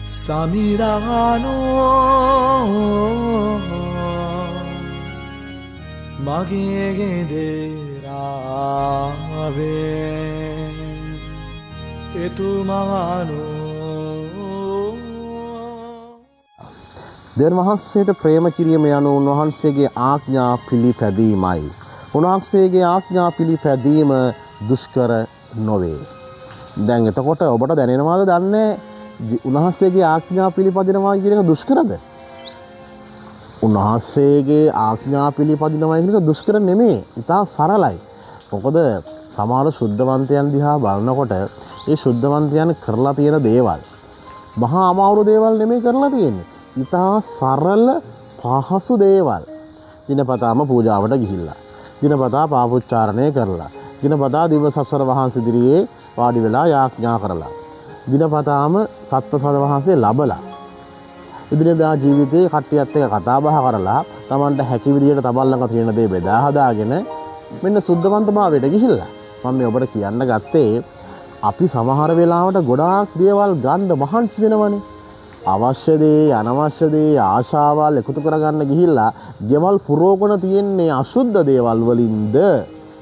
සමිරානෝ මගේ ගෙදරාවේ එතුමානෝ දෙවියන් වහන්සේට ප්‍රේම කිරීම යන උන්වහන්සේගේ ආඥා පිළිපැදීමයි. උන්වහන්සේගේ ආඥා පිළිපැදීම දුෂ්කර නොවේ. දැන් එතකොට ඔබට දැනෙනවද දන්නේ උන්වහන්සේගේ ආඥා පිළිපදිනවා කියන එක දුෂ්කරද? උන්වහන්සේගේ ආඥා පිළිපදිනවා කියන එක දුෂ්කර නෙමෙයි. ඉතා සරලයි. මොකද සමහර සුද්ධවන්තයන් දිහා බලනකොට ඒ සුද්ධවන්තයන් කරලා තියෙන දේවල් මහා අමාරු දේවල් නෙමෙයි කරලා තියෙන්නේ. ඉතා සරල පහසු දේවල්. දිනපතාම පූජාවට ගිහිල්ලා, දිනපතා පාපොච්චාරණය කරලා, දිනපතා දිව්‍ය සසර වහන්සේ ඉදිරියේ වාඩි වෙලා යාඥා කරලා, දිනපතාම සත්වසද වහන්සේ ලබලා, ඉදිරියදා ජීවිතේ කට්ටියත් එක්ක කතා බහ කරලා, Tamanට හැකි විදියට Taman ළඟ තියෙන දේ බෙදා හදාගෙන මෙන්න සුද්ධවන්ත භාවයට ගිහිල්ලා. මම මේ ඔබට කියන්න ගත්තේ අපි සමහර වෙලාවට ගොඩාක් දේවල් ගන්න මහන්සි වෙනවනේ. අවශ්‍ය දේ අනවශ්‍ය දේ ආශාවල් එකතු කරගන්න ගිහිල්ලා ගෙවල් පුරෝගණ තියෙන්නේ අශුද්ධ දේවල් වලින්ද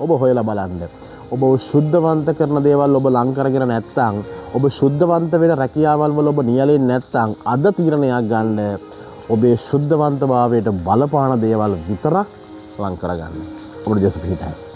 ඔබ හොයලා බලන්න. ඔබ ශුද්ධවන්ත කරන දේවල් ඔබ ලං කරගෙන නැත්නම්, ඔබ ශුද්ධවන්ත වෙන රැකියාවල් වල ඔබ නියැලෙන්නේ නැත්නම් අද තීරණයක් ගන්න. ඔබේ ශුද්ධවන්තභාවයට බලපාන දේවල් විතරක් ලං කරගන්න. ඔබට ජස් පිටයි.